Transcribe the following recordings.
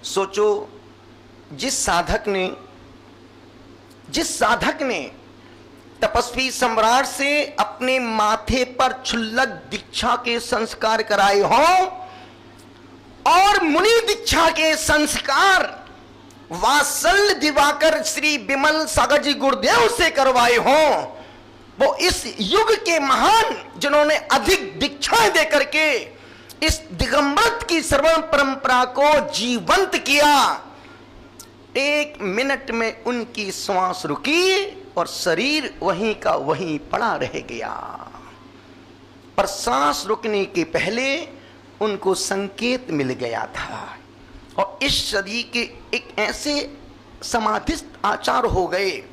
सोचो, जिस साधक ने तपस्वी सम्राट से अपने माथे पर क्षुल्लक दीक्षा के संस्कार कराए हों और मुनि दीक्षा के संस्कार वात्सल्य दिवाकर श्री विमल सागर जी गुरुदेव से करवाए हों, वो इस युग के महान जिन्होंने अधिक दीक्षाएं दे करके इस दिगंबर की श्रवण परंपरा को जीवंत किया। 1 मिनट में उनकी श्वास रुकी और शरीर वहीं का वहीं पड़ा रह गया। पर सांस रुकने के पहले उनको संकेत मिल गया था। और इस सदी के एक ऐसे समाधिस्थ आचार्य हो गए,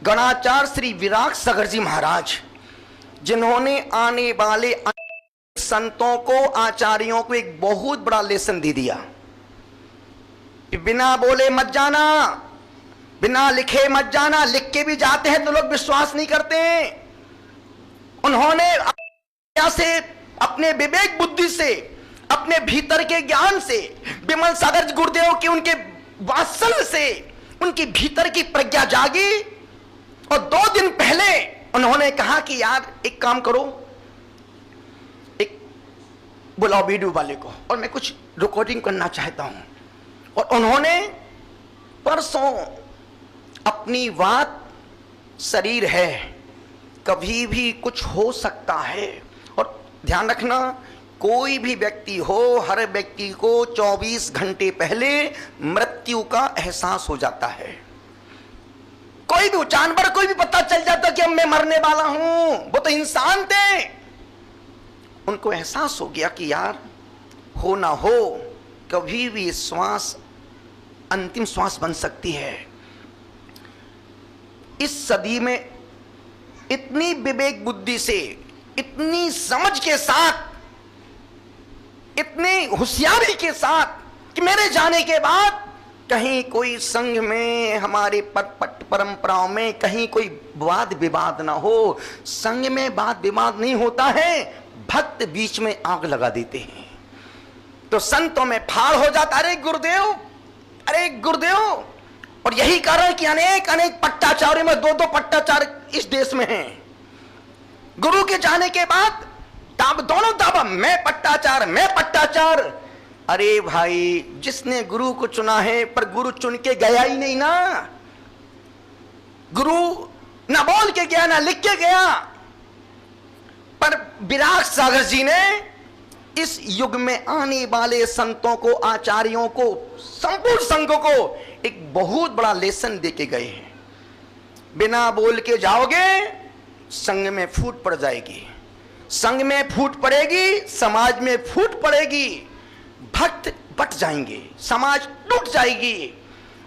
गणाचार्य श्री विराग सागर जी महाराज, जिन्होंने आने वाले संतों को, आचार्यों को एक बहुत बड़ा लेसन दे दिया। बिना बोले मत जाना, बिना लिखे मत जाना। लिख के भी जाते हैं तो लोग विश्वास नहीं करते। उन्होंने से, अपने विवेक बुद्धि से, अपने भीतर के ज्ञान से, विमल सागर गुरुदेव के उनके वात्सल्य से उनकी भीतर की प्रज्ञा जागी। और 2 दिन पहले उन्होंने कहा कि यार एक काम करो, एक बुलाओ वीडियो वाले को और मैं कुछ रिकॉर्डिंग करना चाहता हूं। और उन्होंने परसों अपनी बात, शरीर है, कभी भी कुछ हो सकता है। और ध्यान रखना, कोई भी व्यक्ति हो, हर व्यक्ति को 24 घंटे पहले मृत्यु का एहसास हो जाता है। कोई भी जानवर, कोई भी पता चल जाता कि अब मैं मरने वाला हूं। वो तो इंसान थे, उनको एहसास हो गया कि यार हो ना हो, कभी भी श्वास अंतिम श्वास बन सकती है। इस सदी में इतनी विवेक बुद्धि से, इतनी समझ के साथ, इतनी होशियारी के साथ कि मेरे जाने के बाद कहीं कोई संघ में, हमारे पट परंपराओं में कहीं कोई वाद विवाद ना हो। संघ में वाद विवाद नहीं होता है, भक्त बीच में आग लगा देते हैं तो संतों में फाड़ हो जाता। अरे गुरुदेव, अरे गुरुदेव। और यही कारण कि अनेक अनेक पट्टाचार्यों में 2-2 पट्टाचार्य इस देश में हैं। गुरु के जाने के बाद दोनों दावा, मैं पट्टाचार्य, मैं पट्टाचार्य। अरे भाई, जिसने गुरु को चुना है, पर गुरु चुन के गया ही नहीं ना। गुरु ना बोल के गया, ना लिख के गया। पर विराग सागर जी ने इस युग में आने वाले संतों को, आचार्यों को, संपूर्ण संघ को एक बहुत बड़ा लेसन दे के गए हैं। बिना बोल के जाओगे, संघ में फूट पड़ जाएगी, संघ में फूट पड़ेगी, समाज में फूट पड़ेगी, भक्त बट जाएंगे, समाज टूट जाएगी।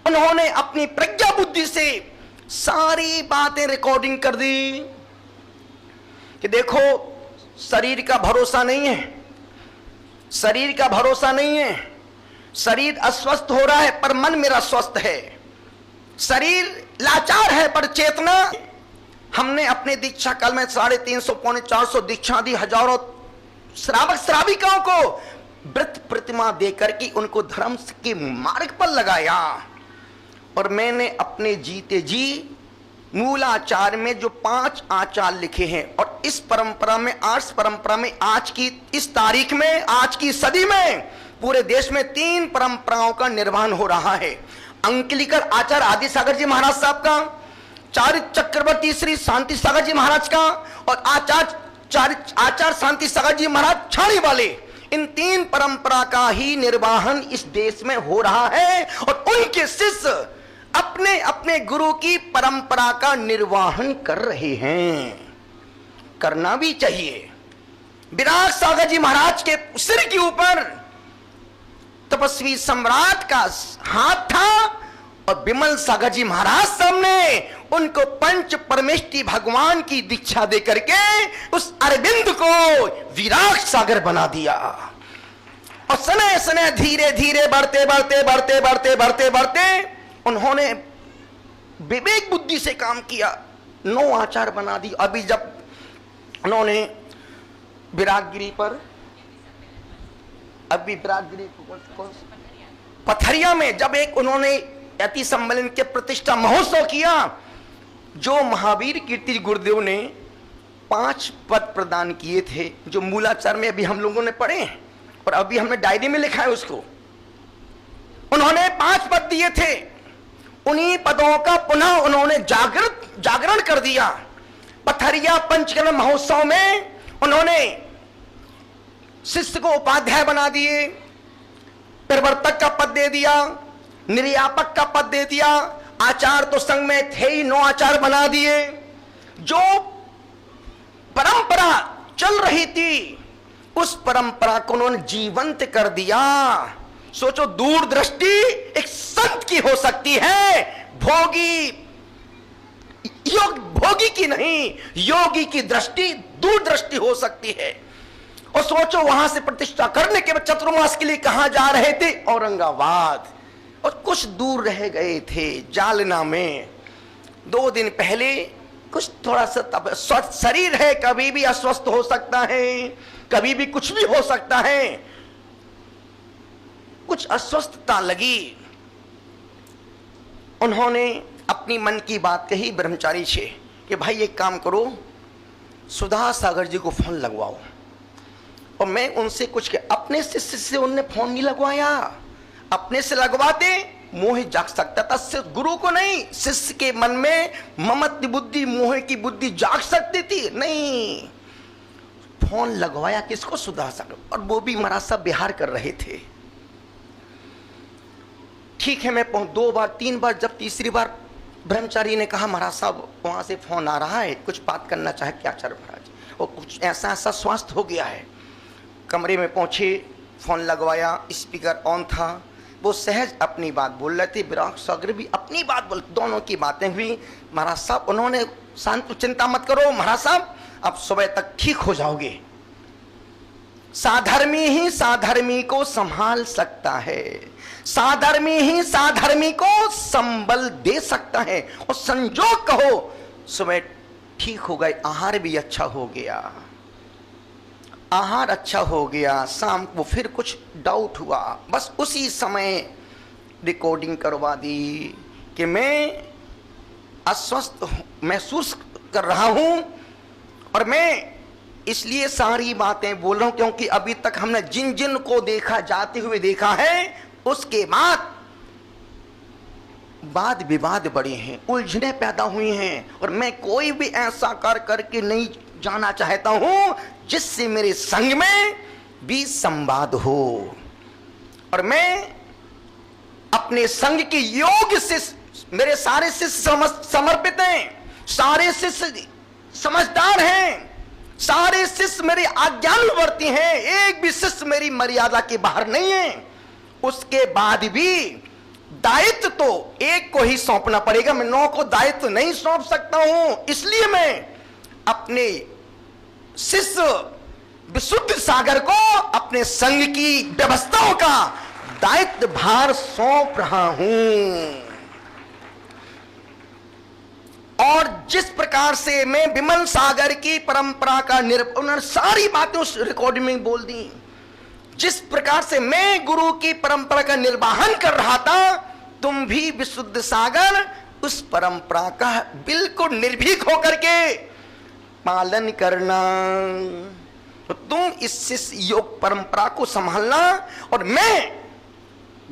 उन्होंने अपनी प्रज्ञा बुद्धि से सारी बातें रिकॉर्डिंग कर दी कि देखो, शरीर का भरोसा नहीं है, शरीर का भरोसा नहीं है। शरीर अस्वस्थ हो रहा है पर मन मेरा स्वस्थ है। शरीर लाचार है पर चेतना। हमने अपने दीक्षा काल में 350 पौने 400 दीक्षा दी, हजारों श्रावक श्राविकाओं को व्रत प्रतिमा देकर के उनको धर्म के मार्ग पर लगाया। और मैंने अपने जीते जी मूलाचार में जो 5 आचार लिखे हैं, और इस परंपरा में, आर्ष परंपरा में, आज की इस तारीख में, आज की सदी में पूरे देश में 3 परंपराओं का निर्वहन हो रहा है। अंकलिकर आचार्य आदि सागर जी महाराज साहब का, चारित्र चक्रवर्ती श्री शांति सागर जी महाराज का, और आचार्य शांति सागर जी महाराज छाणी वाले। इन 3 परंपरा का ही निर्वहन इस देश में हो रहा है। और उनके शिष्य अपने अपने गुरु की परंपरा का निर्वहन कर रहे हैं। करना भी चाहिए। विराग सागर जी महाराज के सिर के ऊपर तपस्वी सम्राट का हाथ था और विमल सागर जी महाराज सामने उनको पंच परमेष्टि भगवान की दीक्षा दे करके उस अरविंद को विराग सागर बना दिया। और सने सने धीरे धीरे बढ़ते बढ़ते बढ़ते बढ़ते बढ़ते बढ़ते उन्होंने विवेक बुद्धि से काम किया, 9 आचार बना दी। अभी जब उन्होंने विरागगिरी पर, अभी विरागगिरी पथरिया में जब एक उन्होंने यति सम्मेलन के प्रतिष्ठा महोत्सव किया, जो महावीर कीर्ति गुरुदेव ने 5 पद प्रदान किए थे, जो मूलाचार में अभी हम लोगों ने पढ़े हैं और अभी हमने डायरी में लिखा है उसको, उन्होंने 5 पद दिए थे। उन्हीं पदों का पुनः उन्होंने जागरण कर दिया। पथरिया पंचकर्म महोत्सव में उन्होंने शिष्य को उपाध्याय बना दिए, प्रवर्तक का पद दे दिया, निर्यापक का पद दे दिया, आचार तो संघ में थे ही 9 आचार बना दिए। जो परंपरा चल रही थी उस परंपरा को उन्होंने जीवंत कर दिया। सोचो, दूरदृष्टि एक संत की हो सकती है, भोगी की नहीं, योगी की दृष्टि दूरदृष्टि हो सकती है। और सोचो, वहां से प्रतिष्ठा करने के बाद चतुर्मास के लिए कहां जा रहे थे? औरंगाबाद। और कुछ दूर रह गए थे जालना में। 2 दिन पहले कुछ थोड़ा सा स्वस्थ शरीर है, कभी भी अस्वस्थ हो सकता है, कभी भी कुछ भी हो सकता है। कुछ अस्वस्थता लगी, उन्होंने अपनी मन की बात कही ब्रह्मचारी से कि भाई एक काम करो, सुधा सागर जी को फोन लगवाओ। और मैं उनसे कुछ अपने शिष्य से उनने फोन नहीं लगवाया, अपने से लगवाते मोह जाग सकता था, सिर्फ गुरु को नहीं, शिष्य के मन में ममत्व बुद्धि, मोह की बुद्धि जाग सकती थी। नहीं, फोन लगवाया किसको? सुधा सागर। और वो भी महाराज साहब बिहार कर रहे थे। ठीक है, मैं 2 बार 3 बार, जब तीसरी बार ब्रह्मचारी ने कहा महाराज साहब वहां से फोन आ रहा है, कुछ बात करना चाहे क्या आचार्य महाराज, और कुछ ऐसा स्वास्थ्य हो गया है। कमरे में पहुंचे, फोन लगवाया, स्पीकर ऑन था, वो सहज अपनी बात बोल रहे थे, विराग सागर भी अपनी बात बोल, दोनों की बातें हुई। महाराज साहब उन्होंने शांत, चिंता मत करो महाराज साहब, अब सुबह तक ठीक हो जाओगे। साधर्मी ही साधर्मी को संभाल सकता है, साधर्मी ही साधर्मी को संबल दे सकता है। और संजोग कहो सुबह ठीक हो गए, आहार भी अच्छा हो गया, आहार अच्छा हो गया। शाम को फिर कुछ डाउट हुआ, बस उसी समय रिकॉर्डिंग करवा दी कि मैं अस्वस्थ महसूस कर रहा हूं और मैं इसलिए सारी बातें बोल रहा हूं क्योंकि अभी तक हमने जिन जिन को देखा, जाते हुए देखा है, उसके बाद वाद विवाद बढ़े हैं, उलझने पैदा हुई हैं। और मैं कोई भी ऐसा करके नहीं जाना चाहता हूं जिससे मेरे संग में भी संवाद हो। और मैं अपने संग के योग से, मेरे सारे शिष्य समर्पित हैं, सारे शिष्य समझदार हैं, सारे शिष्य मेरी आज्ञानुवर्ती हैं, एक भी शिष्य मेरी मर्यादा के बाहर नहीं है। उसके बाद भी दायित्व तो एक को ही सौंपना पड़ेगा, मैं 9 को दायित्व नहीं सौंप सकता हूं। इसलिए मैं अपने शिष्य विशुद्ध सागर को अपने संघ की व्यवस्थाओं का दायित्व भार सौंप रहा हूं। और जिस प्रकार से मैं विमल सागर की परंपरा का उन्होंने सारी बातें उस रिकॉर्डिंग में बोल दी। जिस प्रकार से मैं गुरु की परंपरा का निर्वाहन कर रहा था, तुम भी विशुद्ध सागर उस परंपरा का बिल्कुल निर्भीक होकर के पालन करना। तो तुम इस योग परंपरा को संभालना और मैं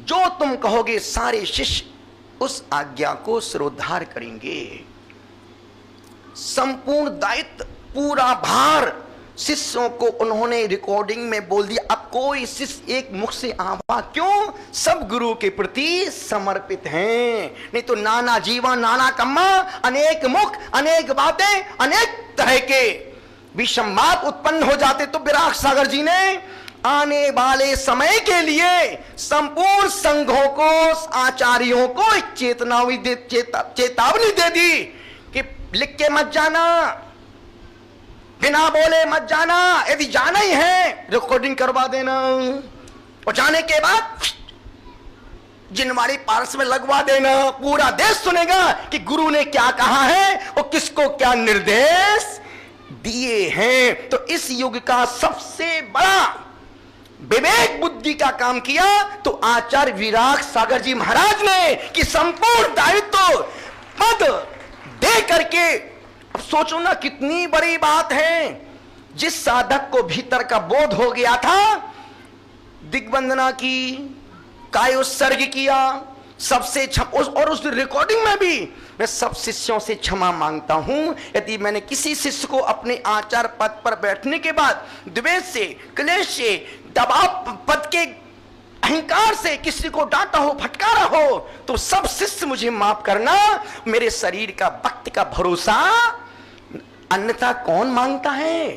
जो तुम कहोगे सारे शिष्य उस आज्ञा को सिरोधार करेंगे। संपूर्ण दायित्व, पूरा भार शिष्यों को उन्होंने रिकॉर्डिंग में बोल दिया। अब कोई शिष्य एक मुख से आवा क्यों, सब गुरु के प्रति समर्पित हैं। नहीं तो नाना जीवा नाना कम्मा, अनेक मुख, अनेक बातें, अनेक तरह के विषमवाद उत्पन्न हो जाते। तो विराग सागर जी ने आने वाले समय के लिए संपूर्ण संघों को, आचार्यों को एक चेतावनी दे दी कि लिख के मत जाना, बिना बोले मत जाना, यदि जाना ही है रिकॉर्डिंग करवा देना और जाने के बाद जिनवाड़ी पारस में लगवा देना। पूरा देश सुनेगा कि गुरु ने क्या कहा है और किसको क्या निर्देश दिए हैं। तो इस युग का सबसे बड़ा विवेक बुद्धि का काम किया तो आचार्य विराग सागर जी महाराज ने कि संपूर्ण दायित्व पद दे करके, अब सोचो ना कितनी बड़ी बात है। जिस साधक को भीतर का बोध हो गया था, दिग्वंदना की, काय उत्सर्ग किया, सबसे और उस रिकॉर्डिंग में भी मैं सब शिष्यों से क्षमा मांगता हूं यदि मैंने किसी शिष्य को अपने आचार पद पर बैठने के बाद द्वेष से, क्लेश से, दबाव पद के अहंकार से किसी को डांटा हो, फटकारा हो, तो सब शिष्य मुझे माफ करना। मेरे शरीर का वक्त का भरोसा अन्यथा कौन मांगता है,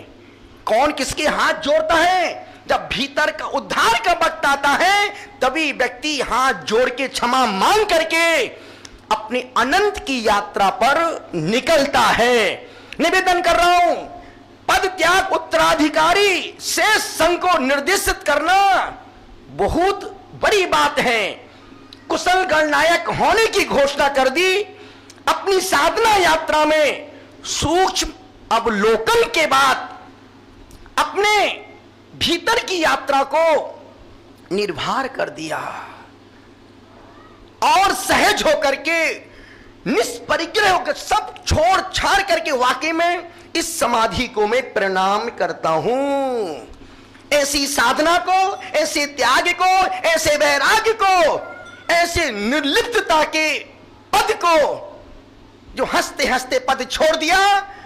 कौन किसके हाथ जोड़ता है? जब भीतर का उद्धार का वक्त आता है तभी व्यक्ति हाथ जोड़ के क्षमा मांग करके अपनी अनंत की यात्रा पर निकलता है। निवेदन कर रहा हूं, पद त्याग उत्तराधिकारी शेष संघ को निर्देशित करना बहुत बड़ी बात है। कुशल गणनायक होने की घोषणा कर दी। अपनी साधना यात्रा में सूक्ष्म अवलोकन के बाद अपने भीतर की यात्रा को निर्भर कर दिया और सहज होकर के, निष्परिग्रह होकर, सब छोड़ छाड़ करके वाकई में इस समाधि को मैं प्रणाम करता हूं। ऐसी साधना को, ऐसे त्याग को, ऐसे वैराग्य को, ऐसे निर्लिप्तता के पद को, जो हंसते हंसते पद छोड़ दिया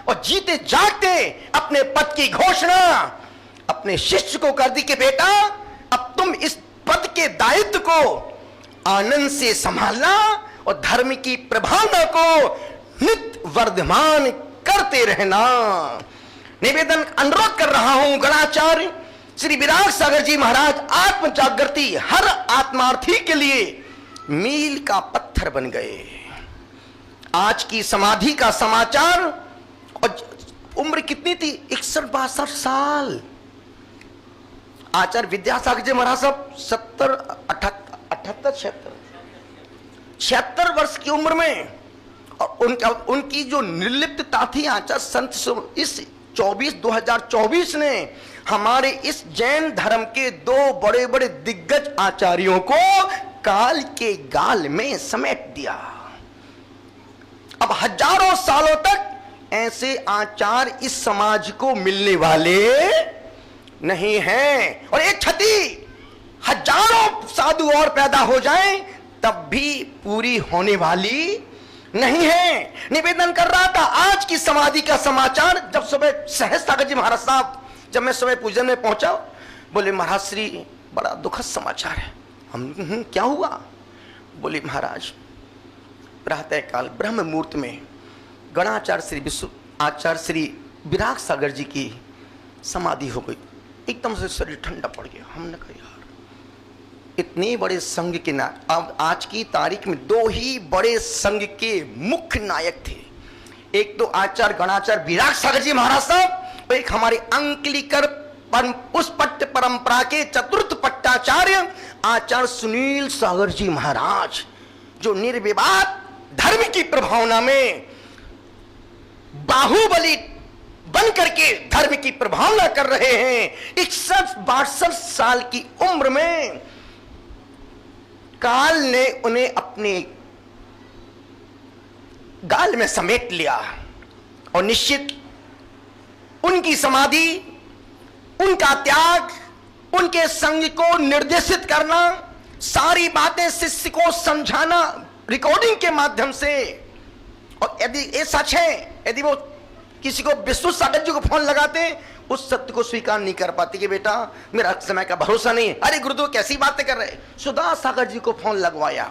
और जीते जागते अपने पद की घोषणा अपने शिष्य को कर दी कि बेटा अब तुम इस पद के दायित्व को आनंद से संभालना और धर्म की प्रभावना को नित्य वर्धमान करते रहना। निवेदन अनुरोध कर रहा हूं गणाचार्य श्री विराग सागर जी महाराज आत्म जागृति हर आत्मार्थी के लिए मील का पत्थर बन गए। आज की समाधि का समाचार, और उम्र कितनी थी? 61-62 साल। आचार्य विद्यासागर जी महाराज साहब 76 वर्ष की उम्र में, और उनकी जो निर्लिप्तता थी आचार्य संत, इस 2024 ने हमारे इस जैन धर्म के दो बड़े बड़े दिग्गज आचार्यों को काल के गाल में समेट दिया। अब हजारों सालों तक ऐसे आचार्य इस समाज को मिलने वाले नहीं हैं, और एक क्षति हजारों साधु और पैदा हो जाएं तब भी पूरी होने वाली नहीं है। निवेदन कर रहा था आज की समाधि का समाचार, जब सुबह सहज सागर जी महाराज साहब, जब मैं सुबह पूजन में पहुंचा, बोले महाराज श्री बड़ा दुखद समाचार है। हम क्या हुआ? बोले महाराज प्रातः काल ब्रह्म मुहूर्त में गणाचार्य श्री विश्व आचार्य श्री विराग सागर जी की समाधि हो गई। एकदम से शरीर ठंडा पड़ गया। हमने कहा यार इतने बड़े संघ के अब आज की तारीख में दो ही बड़े संघ के मुख्य नायक थे, एक तो आचार्य गणाचार्य विराग सागर जी महाराज साहब, एक हमारे अंकलिकर उस पट्ट परंपरा के चतुर्थ पट्टाचार्य आचार्य सुनील सागर जी महाराज, जो निर्विवाद धर्म की प्रभावना में बाहुबली बन करके धर्म की प्रभावना कर रहे हैं। 61-62 साल की उम्र में काल ने उन्हें अपने गाल में समेट लिया, और निश्चित उनकी समाधि, उनका त्याग, उनके संग को निर्देशित करना, सारी बातें शिष्य को समझाना रिकॉर्डिंग के माध्यम से, और यदि ये सच है, यदि वो किसी को विष्णु सागर जी को फोन लगाते उस सत्य को स्वीकार नहीं कर पाती कि बेटा मेरा समय का भरोसा नहीं है। अरे गुरुदेव कैसी बातें कर रहे। सुधा सागर जी को फोन लगवाया।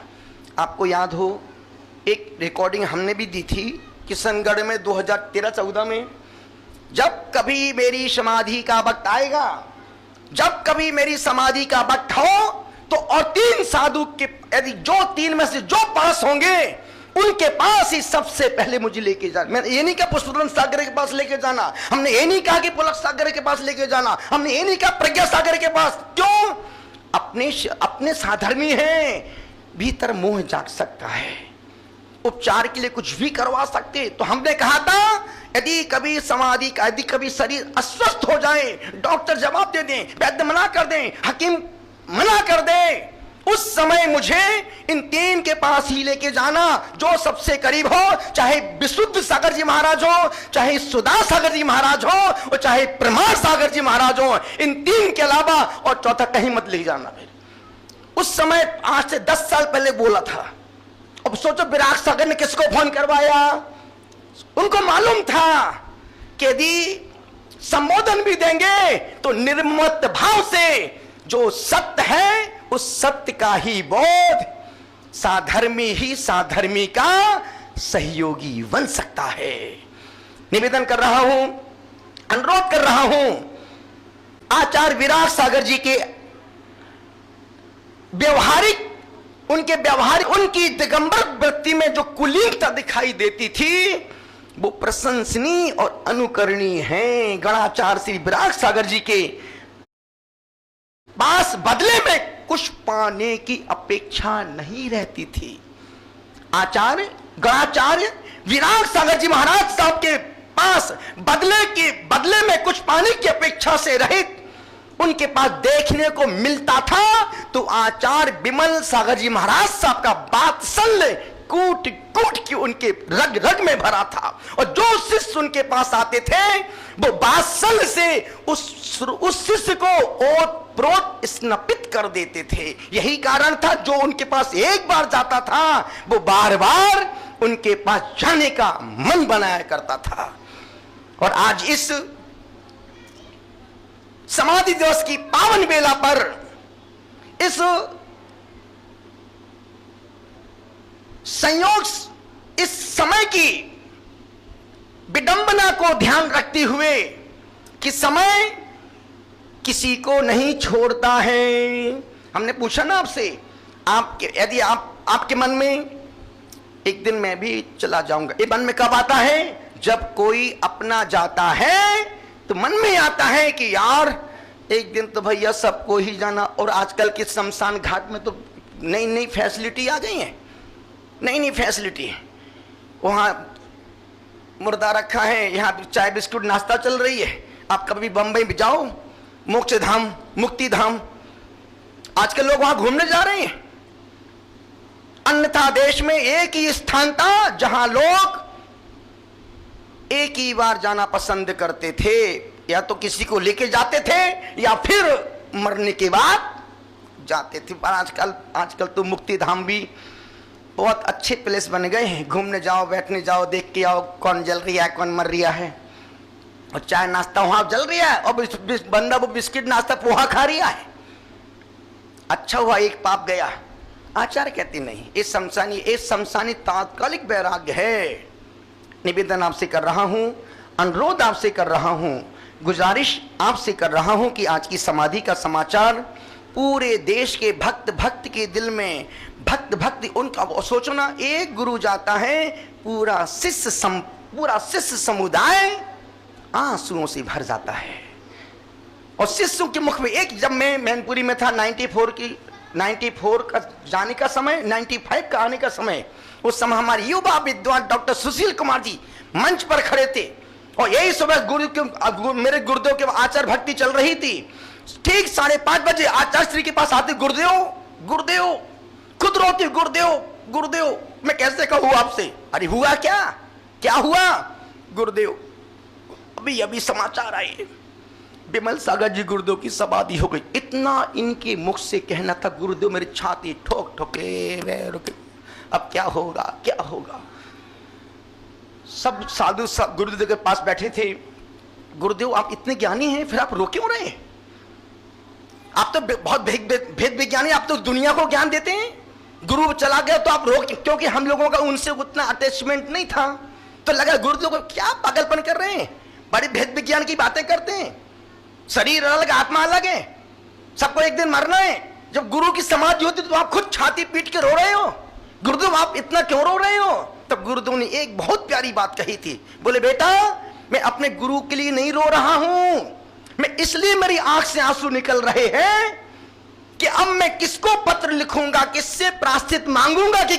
आपको याद हो एक रिकॉर्डिंग हमने भी दी थी किशनगढ़ में 2013-14 में, जब कभी मेरी समाधि का वक्त आएगा, जब कभी मेरी समाधि का वक्त हो तो, और 3 साधु के यदि जो 3 में से जो पास होंगे उनके पास ही सबसे पहले मुझे लेके जाना। मैंने ये नहीं कहा पुष्पदन सागर के पास लेके जाना, हमने ये नहीं कहा कि पुलक सागर के पास लेके जाना, हमने ये नहीं कहा प्रज्ञा सागर के पास। क्यों? अपने साधर्मी हैं, भीतर मोह जाग सकता है, उपचार के लिए कुछ भी करवा सकते। तो हमने कहा था यदि कभी समाधि का, यदि कभी शरीर अस्वस्थ हो जाए, डॉक्टर जवाब दे दें, वैद्य मना कर दें, हकीम मना कर दे, उस समय मुझे इन तीन के पास ही लेके जाना जो सबसे करीब हो, चाहे विशुद्ध सागर जी महाराज हो, चाहे सुधा सागर जी महाराज हो, और चाहे प्रमाण सागर जी महाराज हो। इन तीन के अलावा और चौथा कहीं मत ले जाना। फिर उस समय आज से 10 साल पहले बोला था। अब सोचो विराग सागर ने किसको फोन करवाया। उनको मालूम था कि यदि संबोधन भी देंगे तो निर्मत भाव से जो सत्य है उस सत्य का ही बोध साधर्मी ही साधर्मी का सहयोगी बन सकता है। निवेदन कर रहा हूं, अनुरोध कर रहा हूं, आचार्य विराग सागर जी के व्यवहारिक, उनकी दिगंबर वृत्ति में जो कुलीनता दिखाई देती थी वो प्रशंसनीय और अनुकरणीय है। गणाचार्य श्री विराग सागर जी के पास बदले में कुछ पाने की अपेक्षा नहीं रहती थी। गणाचार्य विराग सागर जी महाराज साहब के पास बदले में कुछ पाने की अपेक्षा से रहित उनके पास देखने को मिलता था तो आचार्य विमल सागर जी महाराज साहब का वात्सल्य कूट कूट के उनके रग रग में भरा था। और जो शिष्य उनके पास आते थे वो वात्सल्य से उस शिष्य को ओतप्रोत स्नपित कर देते थे। यही कारण था जो उनके पास एक बार जाता था वो बार बार उनके पास जाने का मन बनाया करता था। और आज इस समाधि दिवस की पावन बेला पर इस संयोग, इस समय की विडंबना को ध्यान रखते हुए कि समय किसी को नहीं छोड़ता है। हमने पूछा ना आपसे, यदि आपके मन में एक दिन मैं भी चला जाऊंगा, ये मन में कब आता है? जब कोई अपना जाता है तो मन में आता है कि यार एक दिन तो भैया सबको ही जाना। और आजकल के शमशान घाट में तो नई नई फैसिलिटी आ गई है, नई नई वहां मुर्दा रखा है, यहाँ चाय बिस्कुट नाश्ता चल रही है। आप कभी बंबई भी जाओ, मोक्ष धाम, मुक्ति धाम, आजकल लोग वहां घूमने जा रहे हैं। अन्यथा देश में एक ही स्थान था जहां लोग एक ही बार जाना पसंद करते थे, या तो किसी को लेके जाते थे या फिर मरने के बाद जाते थे। पर आजकल तो मुक्ति धाम भी बहुत अच्छे प्लेस बन गए हैं। घूमने जाओ, बैठने जाओ, देख के आओ कौन जल रहा है, कौन मर रहा है, और चाय नाश्ता वहां जल रहा है, और बंदा वो बिस्किट नाश्ता पोहा खा रहा है। अच्छा हुआ एक पाप गया। आचार्य कहते नहीं, ये शमशानी तात्कालिक वैराग्य है। निवेदन आपसे कर रहा हूं, अनुरोध आपसे कर रहा हूं, गुजारिश आपसे कर रहा हूं कि आज की समाधि का समाचार पूरे देश के भक्त के दिल में भक्ति उनका, सोचो ना, एक गुरु जाता है पूरा शिष्य समुदाय आंसुओं से भर जाता है। और शिष्यों के मुख में एक, जब मैं मैनपुरी में था 94 का जाने का समय, 95 का आने का समय, उस समय हमारे युवा विद्वान डॉक्टर सुशील कुमार जी मंच पर खड़े थे। और यही सुबह मेरे गुरुदेव के आचार भक्ति चल रही थी। ठीक 5:30 बजे आचार्य श्री के पास आते, गुरुदेव खुद रोती, गुरुदेव मैं कैसे कहूँ आपसे। अरे हुआ क्या हुआ? गुरुदेव अभी समाचार आए, विमल सागर जी गुरुदेव की समाधि हो गई। इतना इनके मुख से कहना था, गुरुदेव मेरी छाती ठोक ठोके, अब क्या होगा। सब साधु सब गुरुदेव के पास बैठे थे। गुरुदेव आप इतने ज्ञानी हैं, फिर आप रो क्यों रहे हैं? आप तो बहुत भेद विज्ञानी, आप तो दुनिया को ज्ञान देते हैं। गुरु चला गया तो आप रो, क्योंकि हम लोगों का उनसे उतना अटैचमेंट नहीं था, तो लगा गुरुदेव को क्या पागलपन कर रहे हैं, बड़ी भेद विज्ञान की बातें करते हैं। शरीर अलग, आत्मा अलग है, सबको एक दिन मरना है। जब गुरु की समाधि होती तो आप खुद छाती पीट के रो रहे हो, गुरुदेव आप इतना क्यों रो रहे हो? तब गुरुदेव ने एक बहुत प्यारी बात कही थी। बोले बेटा, मैं अपने गुरु के लिए नहीं रो रहा हूं, मैं इसलिए मेरी आंख से आंसू निकल रहे हैं कि अब मैं किसको पत्र लिखूंगा, किससे प्रायश्चित मांगूंगा कि